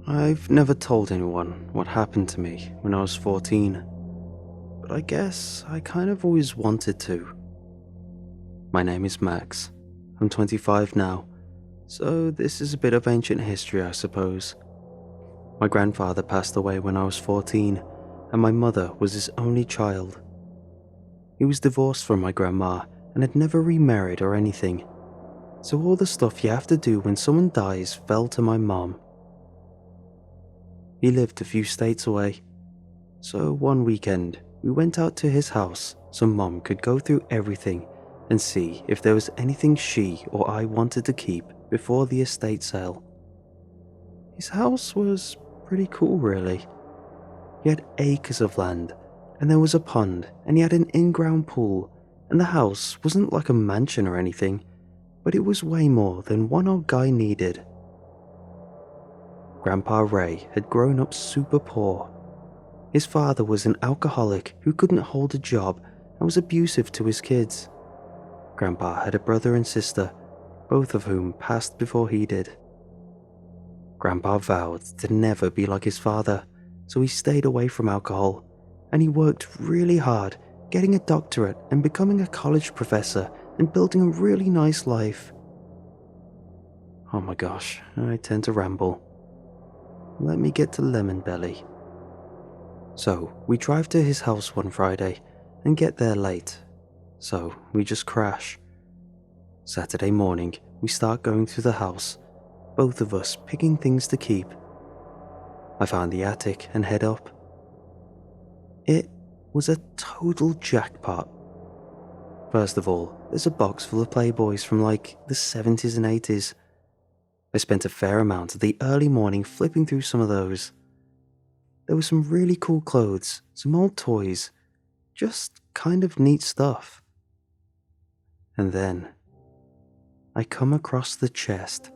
I've never told anyone what happened to me when I was 14, but I guess I kind of always wanted to. My name is Max. I'm 25 now, so this is a bit of ancient history, I suppose. My grandfather passed away when I was 14, and my mother was his only child. He was divorced from my grandma and had never remarried or anything, so all the stuff you have to do when someone dies fell to my mom. He lived a few states away, so one weekend we went out to his house so Mom could go through everything and see if there was anything she or I wanted to keep before the estate sale. His house was pretty cool, really. He had acres of land, and there was a pond, and he had an in-ground pool, and the house wasn't like a mansion or anything, but it was way more than one old guy needed. Grandpa Ray had grown up super poor. His father was an alcoholic who couldn't hold a job and was abusive to his kids. Grandpa had a brother and sister, both of whom passed before he did. Grandpa vowed to never be like his father, so he stayed away from alcohol, and he worked really hard, getting a doctorate and becoming a college professor and building a really nice life. Oh my gosh, I tend to ramble. Let me get to Lemonbelly. So, we drive to his house one Friday and get there late, so we just crash. Saturday morning, we start going through the house, both of us picking things to keep. I find the attic and head up. It was a total jackpot. First of all, there's a box full of Playboys from like the 70s and 80s. I spent a fair amount of the early morning flipping through some of those. There were some really cool clothes, some old toys, just kind of neat stuff. And then, I come across the chest,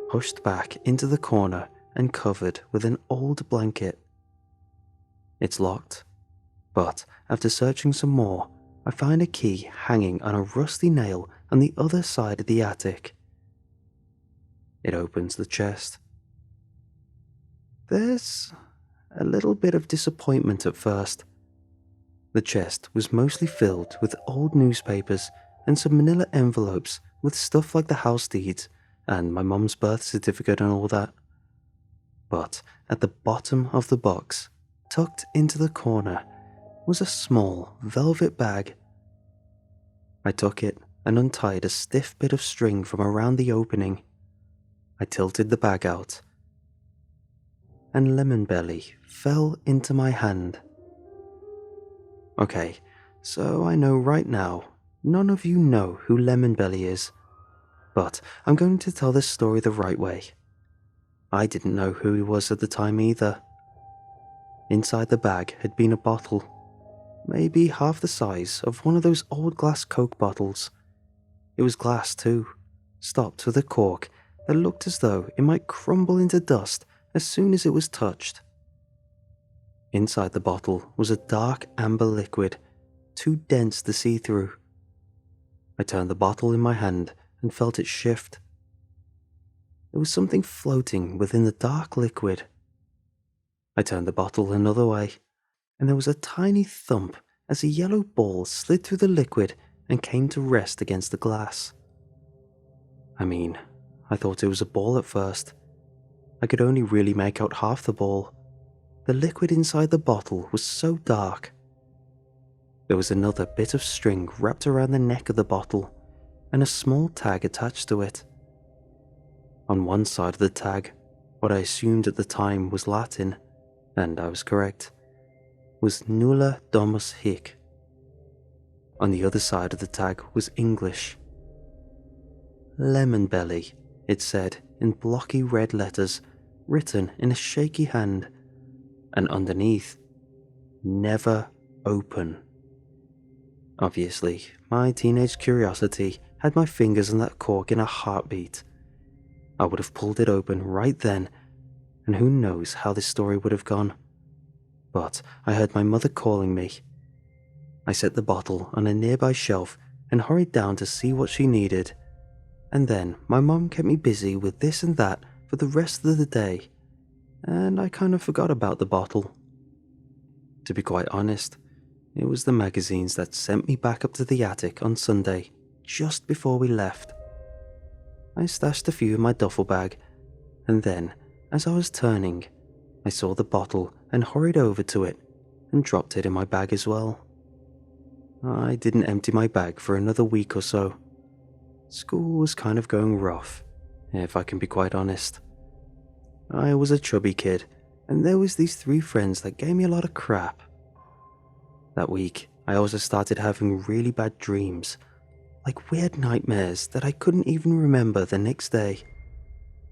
pushed back into the corner and covered with an old blanket. It's locked, but after searching some more, I find a key hanging on a rusty nail on the other side of the attic. It opens the chest. There's a little bit of disappointment at first. The chest was mostly filled with old newspapers and some manila envelopes with stuff like the house deeds and my mum's birth certificate and all that. But at the bottom of the box, tucked into the corner, was a small velvet bag. I took it and untied a stiff bit of string from around the opening. I tilted the bag out, and Lemonbelly fell into my hand. Okay, so I know right now, none of you know who Lemonbelly is, but I'm going to tell this story the right way. I didn't know who he was at the time either. Inside the bag had been a bottle, maybe half the size of one of those old glass Coke bottles. It was glass too, stopped with a cork that looked as though it might crumble into dust as soon as it was touched. Inside the bottle was a dark amber liquid, too dense to see through. I turned the bottle in my hand and felt it shift. There was something floating within the dark liquid. I turned the bottle another way, and there was a tiny thump as a yellow ball slid through the liquid and came to rest against the glass. I thought it was a ball at first. I could only really make out half the ball. The liquid inside the bottle was so dark. There was another bit of string wrapped around the neck of the bottle, and a small tag attached to it. On one side of the tag, what I assumed at the time was Latin, and I was correct, was Nulla Domus Hic. On the other side of the tag was English. Lemonbelly, it said in blocky red letters, written in a shaky hand, and underneath, never open. Obviously, my teenage curiosity had my fingers on that cork in a heartbeat. I would have pulled it open right then, and who knows how this story would have gone. But I heard my mother calling me. I set the bottle on a nearby shelf and hurried down to see what she needed. And then my mum kept me busy with this and that for the rest of the day, and I kind of forgot about the bottle. To be quite honest, it was the magazines that sent me back up to the attic on Sunday, just before we left. I stashed a few in my duffel bag, and then, as I was turning, I saw the bottle and hurried over to it and dropped it in my bag as well. I didn't empty my bag for another week or so. School was kind of going rough, if I can be quite honest. I was a chubby kid, and there was these 3 friends that gave me a lot of crap. That week, I also started having really bad dreams, like weird nightmares that I couldn't even remember the next day.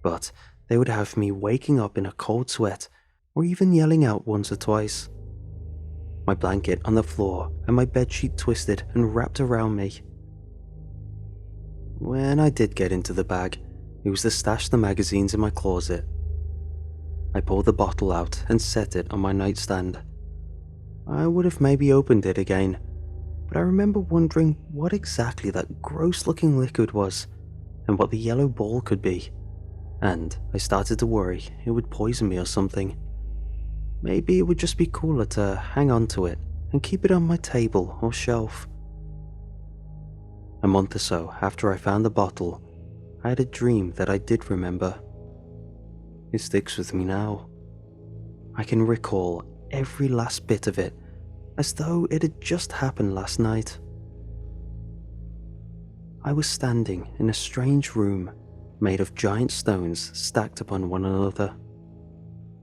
But they would have me waking up in a cold sweat, or even yelling out once or twice. My blanket on the floor and my bedsheet twisted and wrapped around me. When I did get into the bag, it was to stash the magazines in my closet. I pulled the bottle out and set it on my nightstand. I would have maybe opened it again, but I remember wondering what exactly that gross-looking liquid was and what the yellow ball could be, and I started to worry it would poison me or something. Maybe it would just be cooler to hang on to it and keep it on my table or shelf. A month or so after I found the bottle, I had a dream that I did remember. It sticks with me now. I can recall every last bit of it as though it had just happened last night. I was standing in a strange room made of giant stones stacked upon one another.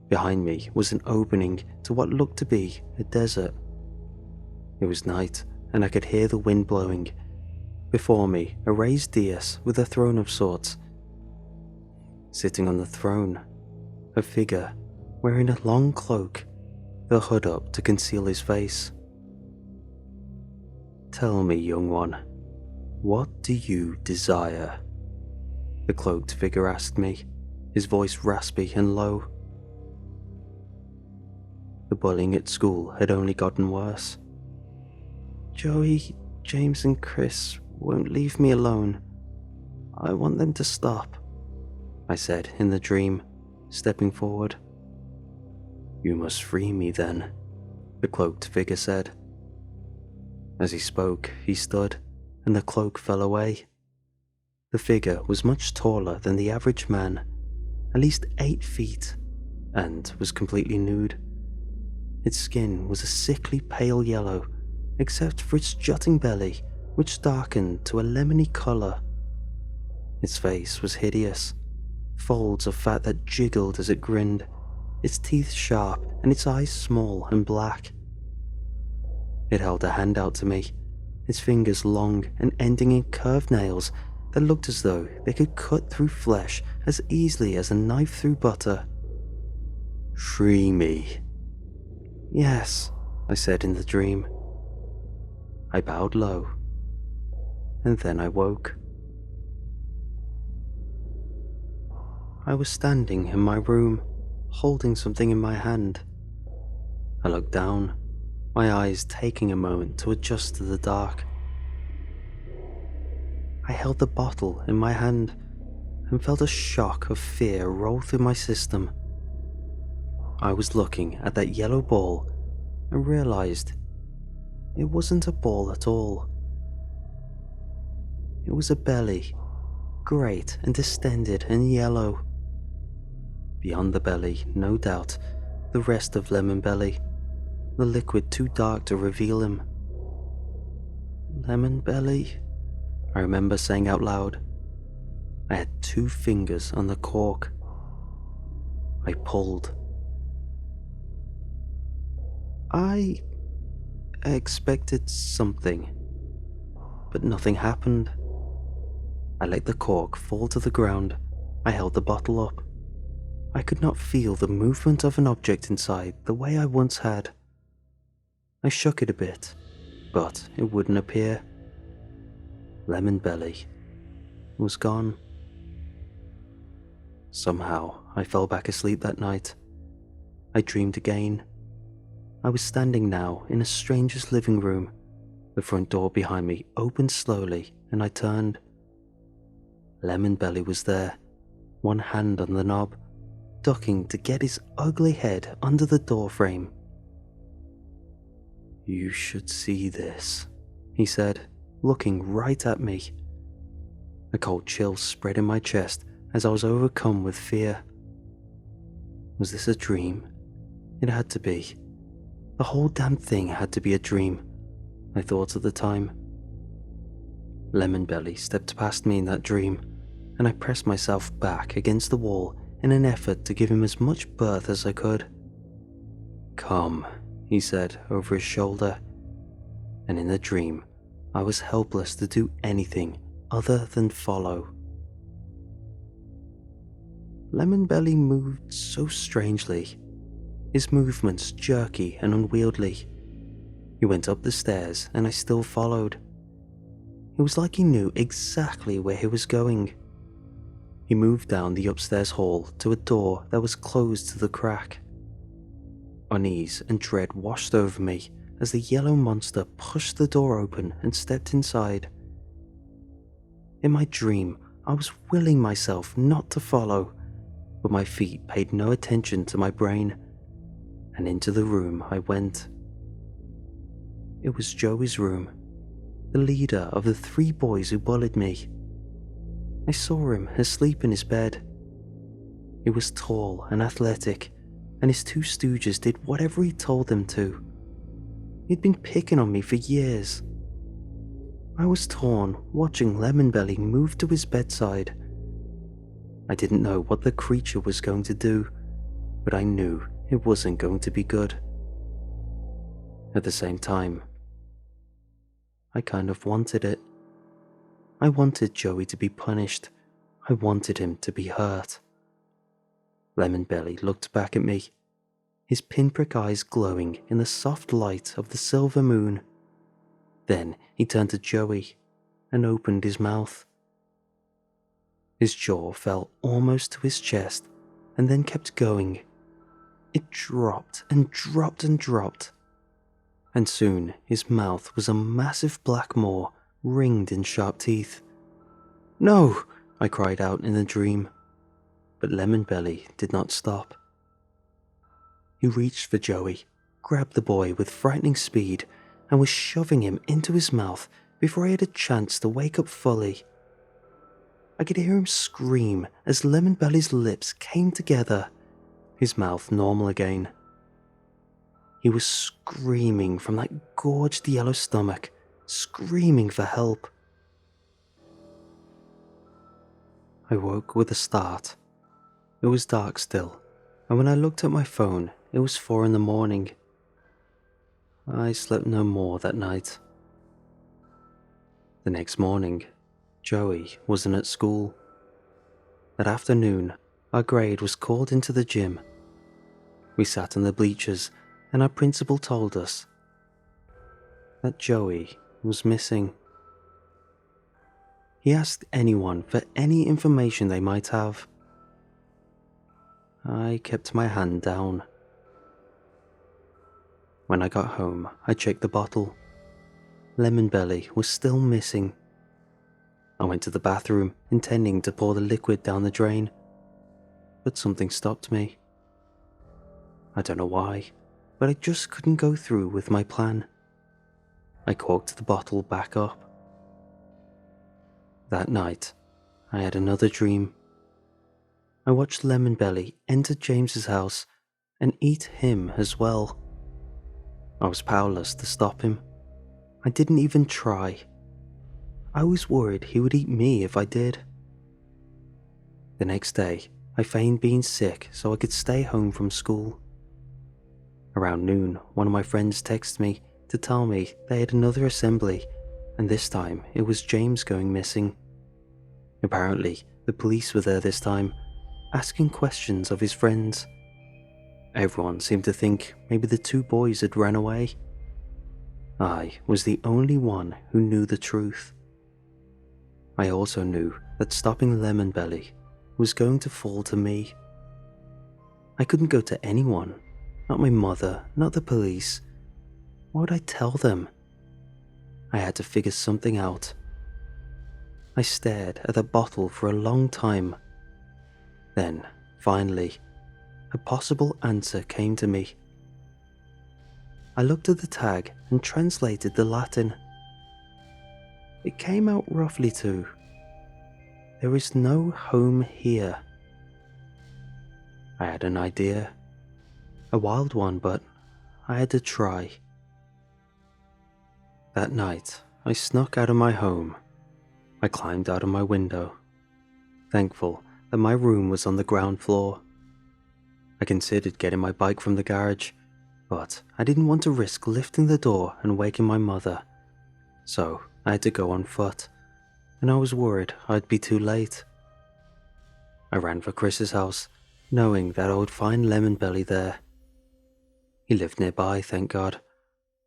Behind me was an opening to what looked to be a desert. It was night, and I could hear the wind blowing. Before me, a raised dais with a throne of sorts. Sitting on the throne, a figure wearing a long cloak, the hood up to conceal his face. "Tell me, young one, what do you desire?" the cloaked figure asked me, his voice raspy and low. The bullying at school had only gotten worse. "Joey, James and Chris won't leave me alone. I want them to stop," I said in the dream, stepping forward. "You must free me then," the cloaked figure said. As he spoke, he stood, and the cloak fell away. The figure was much taller than the average man, at least 8 feet, and was completely nude. Its skin was a sickly pale yellow, except for its jutting belly, which darkened to a lemony color. Its face was hideous, folds of fat that jiggled as it grinned, its teeth sharp and its eyes small and black. It held a hand out to me, its fingers long and ending in curved nails that looked as though they could cut through flesh as easily as a knife through butter. "Free me." "Yes," I said in the dream. I bowed low, and then I woke. I was standing in my room, holding something in my hand. I looked down, my eyes taking a moment to adjust to the dark. I held the bottle in my hand and felt a shock of fear roll through my system. I was looking at that yellow ball and realized it wasn't a ball at all. It was a belly, great and distended and yellow. Beyond the belly, no doubt, the rest of Lemonbelly, the liquid too dark to reveal him. "Lemonbelly," I remember saying out loud. I had 2 fingers on the cork. I pulled. I expected something, but nothing happened. I let the cork fall to the ground. I held the bottle up. I could not feel the movement of an object inside the way I once had. I shook it a bit, but it wouldn't appear. Lemonbelly was gone. Somehow, I fell back asleep that night. I dreamed again. I was standing now in a stranger's living room. The front door behind me opened slowly, and I turned. Lemonbelly was there, one hand on the knob, ducking to get his ugly head under the doorframe. "You should see this," he said, looking right at me. A cold chill spread in my chest as I was overcome with fear. Was this a dream? It had to be. The whole damn thing had to be a dream, I thought at the time. Lemonbelly stepped past me in that dream, and I pressed myself back against the wall in an effort to give him as much berth as I could. "Come," he said over his shoulder, and in the dream, I was helpless to do anything other than follow. Lemonbelly moved so strangely, his movements jerky and unwieldy. He went up the stairs and I still followed. It was like he knew exactly where he was going. He moved down the upstairs hall to a door that was closed to the crack. Unease and dread washed over me as the yellow monster pushed the door open and stepped inside. In my dream, I was willing myself not to follow, but my feet paid no attention to my brain, and into the room I went. It was Joey's room, the leader of the 3 boys who bullied me. I saw him asleep in his bed. He was tall and athletic, and his 2 stooges did whatever he told them to. He'd been picking on me for years. I was torn watching Lemonbelly move to his bedside. I didn't know what the creature was going to do, but I knew it wasn't going to be good. At the same time, I kind of wanted it. I wanted Joey to be punished. I wanted him to be hurt. Lemonbelly looked back at me, his pinprick eyes glowing in the soft light of the silver moon. Then he turned to Joey and opened his mouth. His jaw fell almost to his chest and then kept going. It dropped and dropped and dropped. And soon his mouth was a massive black maw ringed in sharp teeth. "No!" I cried out in the dream. But Lemonbelly did not stop. He reached for Joey, grabbed the boy with frightening speed, and was shoving him into his mouth before I had a chance to wake up fully. I could hear him scream as Lemonbelly's lips came together, his mouth normal again. He was screaming from that gorged yellow stomach, screaming for help. I woke with a start. It was dark still, and when I looked at my phone, it was 4 in the morning. I slept no more that night. The next morning, Joey wasn't at school. That afternoon, our grade was called into the gym. We sat on the bleachers, and our principal told us that Joey was missing. He asked anyone for any information they might have. I kept my hand down. When I got home, I checked the bottle. Lemonbelly was still missing. I went to the bathroom, intending to pour the liquid down the drain, but something stopped me. I don't know why, but I just couldn't go through with my plan. I corked the bottle back up. That night, I had another dream. I watched Lemonbelly enter James's house and eat him as well. I was powerless to stop him. I didn't even try. I was worried he would eat me if I did. The next day, I feigned being sick so I could stay home from school. Around noon, one of my friends texted me to tell me they had another assembly, and this time it was James going missing. Apparently, the police were there this time, asking questions of his friends. Everyone seemed to think maybe the 2 boys had run away. I was the only one who knew the truth. I also knew that stopping Lemonbelly was going to fall to me. I couldn't go to anyone, not my mother, not the police. What would I tell them? I had to figure something out. I stared at the bottle for a long time. Then, finally, a possible answer came to me. I looked at the tag and translated the Latin. It came out roughly to, "There is no home here." I had an idea, a wild one, but I had to try. That night, I snuck out of my home. I climbed out of my window, thankful that my room was on the ground floor. I considered getting my bike from the garage, but I didn't want to risk lifting the door and waking my mother, so I had to go on foot, and I was worried I'd be too late. I ran for Chris's house, knowing that I would find Lemonbelly there. He lived nearby, thank God,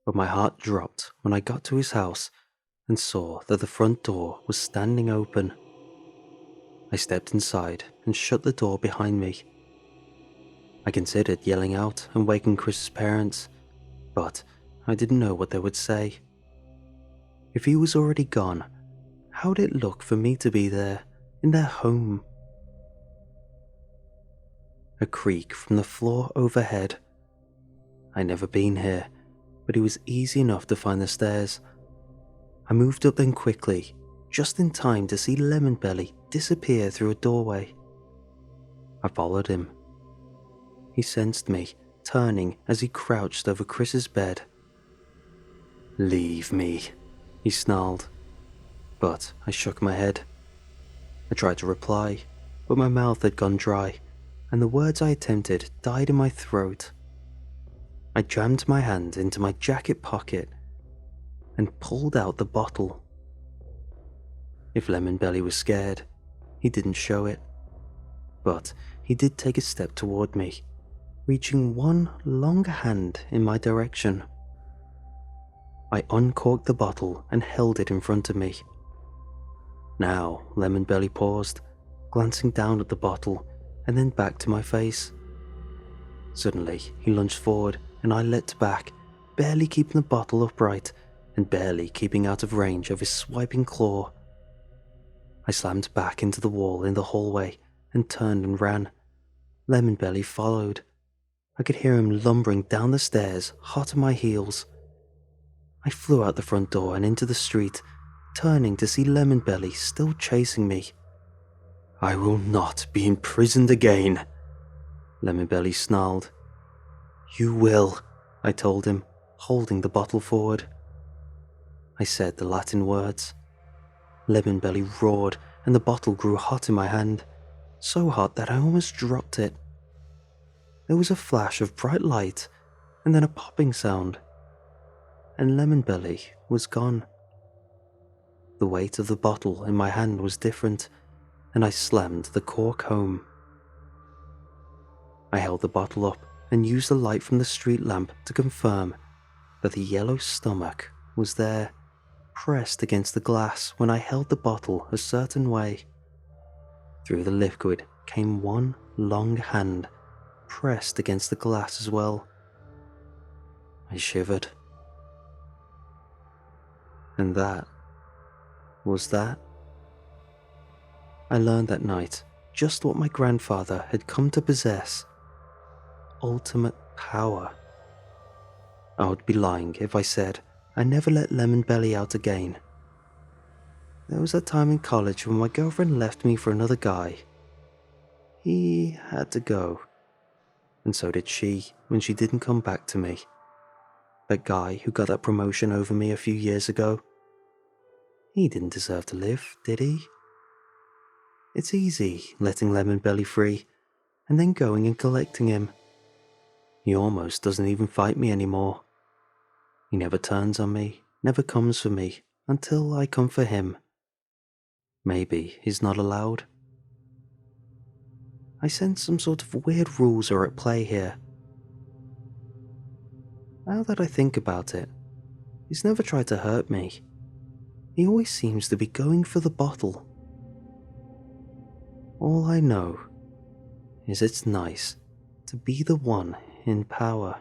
but my heart dropped when I got to his house and saw that the front door was standing open. I stepped inside and shut the door behind me. I considered yelling out and waking Chris's parents, but I didn't know what they would say. If he was already gone, how would it look for me to be there, in their home? A creak from the floor overhead. I'd never been here, but it was easy enough to find the stairs. I moved up them quickly, just in time to see Lemonbelly disappear through a doorway. I followed him. He sensed me, turning as he crouched over Chris's bed. "Leave me," he snarled, but I shook my head. I tried to reply, but my mouth had gone dry, and the words I attempted died in my throat. I jammed my hand into my jacket pocket and pulled out the bottle. If Lemonbelly was scared, he didn't show it, but he did take a step toward me, reaching one long hand in my direction. I uncorked the bottle and held it in front of me. Now Lemonbelly paused, glancing down at the bottle and then back to my face. Suddenly he lunged forward and I leapt back, barely keeping the bottle upright and barely keeping out of range of his swiping claw. I slammed back into the wall in the hallway and turned and ran. Lemonbelly followed. I could hear him lumbering down the stairs, hot on my heels. I flew out the front door and into the street, turning to see Lemonbelly still chasing me. "I will not be imprisoned again," Lemonbelly snarled. "You will," I told him, holding the bottle forward. I said the Latin words. Lemonbelly roared and the bottle grew hot in my hand, so hot that I almost dropped it. There was a flash of bright light and then a popping sound, and Lemonbelly was gone. The weight of the bottle in my hand was different, and I slammed the cork home. I held the bottle up and used the light from the street lamp to confirm that the yellow stomach was there, pressed against the glass when I held the bottle a certain way. Through the liquid came one long hand, pressed against the glass as well. I shivered. And that was that. I learned that night just what my grandfather had come to possess: ultimate power. I would be lying if I said I never let Lemonbelly out again. There was that time in college when my girlfriend left me for another guy. He had to go, and so did she when she didn't come back to me. That guy who got that promotion over me a few years ago. He didn't deserve to live, did he? It's easy letting Lemonbelly free and then going and collecting him. He almost doesn't even fight me anymore. He never turns on me, never comes for me until I come for him. Maybe he's not allowed. I sense some sort of weird rules are at play here. Now that I think about it, he's never tried to hurt me. He always seems to be going for the bottle. All I know is it's nice to be the one in power.